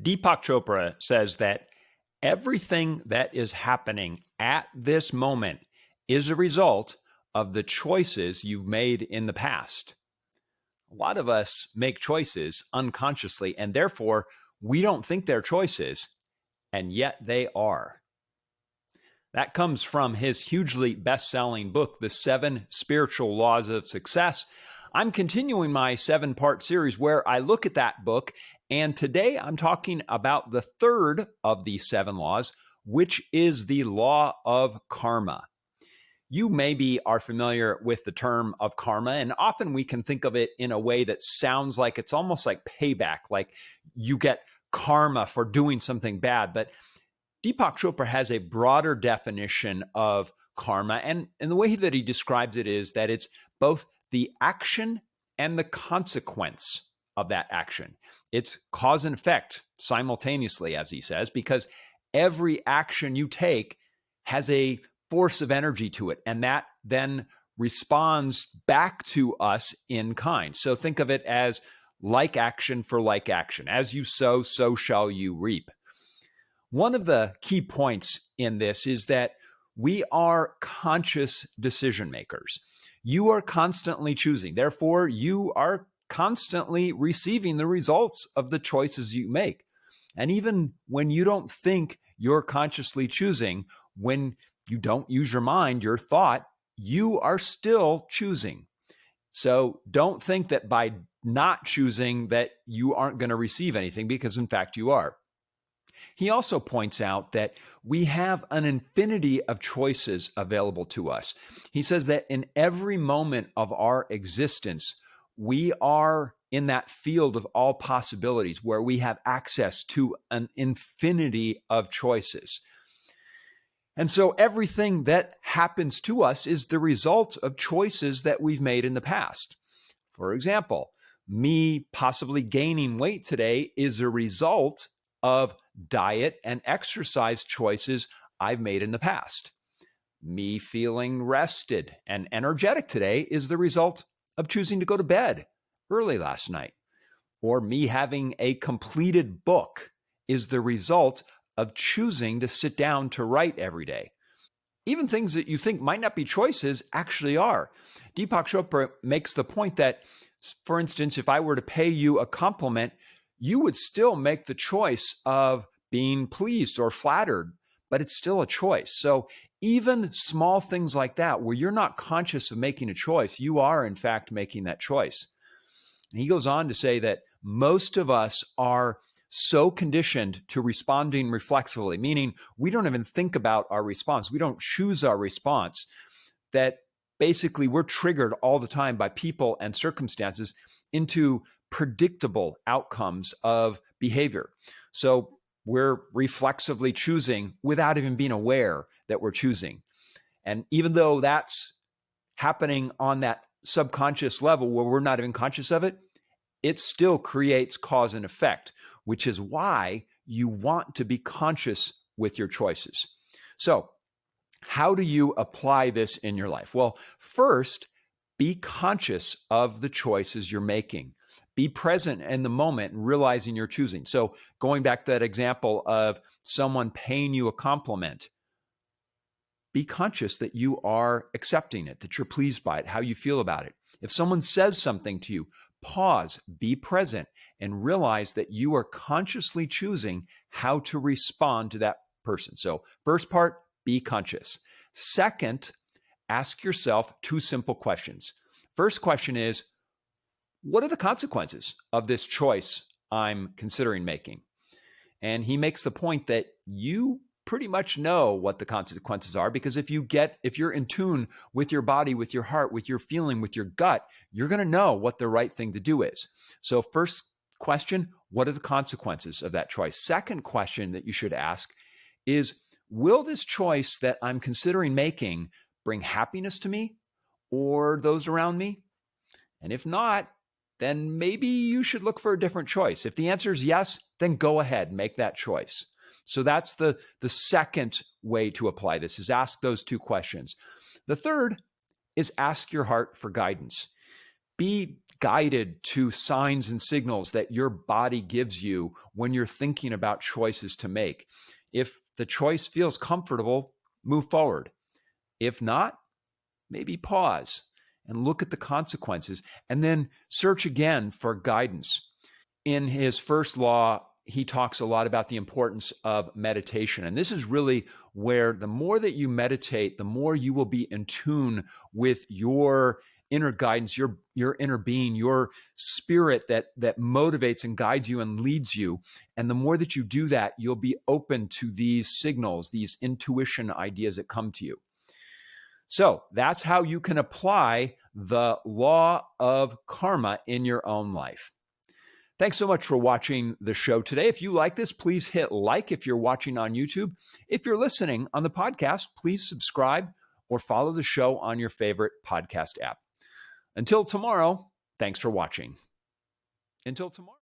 Deepak Chopra says that everything that is happening at this moment is a result of the choices you've made in the past. A lot of us make choices unconsciously, and therefore we don't think they're choices, and yet they are. That comes from his hugely best-selling book, The 7 Spiritual Laws of Success. I'm continuing my 7-part series where I look at that book, and today I'm talking about the third of the 7 laws, which is the law of karma. You maybe are familiar with the term of karma, and often we can think of it in a way that sounds like it's almost like payback, like you get karma for doing something bad. But Deepak Chopra has a broader definition of karma, and the way that he describes it is that it's both the action and the consequence of that action. It's cause and effect simultaneously, as he says, because every action you take has a force of energy to it, and that then responds back to us in kind. So think of it as like action for like action. As you sow, so shall you reap. One of the key points in this is that we are conscious decision makers. You are constantly choosing. Therefore, you are constantly receiving the results of the choices you make. And even when you don't think you're consciously choosing, when you don't use your mind, your thought, you are still choosing. So don't think that by not choosing that you aren't going to receive anything, because in fact you are. He also points out that we have an infinity of choices available to us. He says that in every moment of our existence, we are in that field of all possibilities where we have access to an infinity of choices. And so everything that happens to us is the result of choices that we've made in the past. For example, me possibly gaining weight today is a result of diet and exercise choices I've made in the past. Me feeling rested and energetic today is the result of choosing to go to bed early last night. Or me having a completed book is the result of choosing to sit down to write every day. Even things that you think might not be choices actually are. Deepak Chopra makes the point that, for instance, if I were to pay you a compliment, you would still make the choice of being pleased or flattered, but it's still a choice. So even small things like that, where you're not conscious of making a choice, you are in fact making that choice. And he goes on to say that most of us are so conditioned to responding reflexively, meaning we don't even think about our response. We don't choose our response, that basically we're triggered all the time by people and circumstances into predictable outcomes of behavior. So we're reflexively choosing without even being aware that we're choosing. And even though that's happening on that subconscious level where we're not even conscious of it, it still creates cause and effect, which is why you want to be conscious with your choices. So how do you apply this in your life? Well, first, be conscious of the choices you're making. Be present in the moment and realizing you're choosing. So going back to that example of someone paying you a compliment, be conscious that you are accepting it, that you're pleased by it, how you feel about it. If someone says something to you, pause, be present, and realize that you are consciously choosing how to respond to that person. So first part, be conscious. Second, ask yourself 2 simple questions. First question is, what are the consequences of this choice I'm considering making? And he makes the point that you pretty much know what the consequences are, because if you're in tune with your body, with your heart, with your feeling, with your gut, you're going to know what the right thing to do is. So first question, what are the consequences of that choice? Second question that you should ask is, will this choice that I'm considering making bring happiness to me or those around me? And if not, then maybe you should look for a different choice. If the answer is yes, then go ahead and make that choice. So that's the second way to apply this, is ask those 2 questions. The third is ask your heart for guidance. Be guided to signs and signals that your body gives you when you're thinking about choices to make. If the choice feels comfortable, move forward. If not, maybe pause and look at the consequences, and then search again for guidance. In his first law, he talks a lot about the importance of meditation. And this is really where the more that you meditate, the more you will be in tune with your inner guidance, your inner being, your spirit that motivates and guides you and leads you. And the more that you do that, you'll be open to these signals, these intuition ideas that come to you. So that's how you can apply the law of karma in your own life. Thanks so much for watching the show today. If you like this, please hit like if you're watching on YouTube. If you're listening on the podcast, please subscribe or follow the show on your favorite podcast app. Until tomorrow, thanks for watching. Until tomorrow.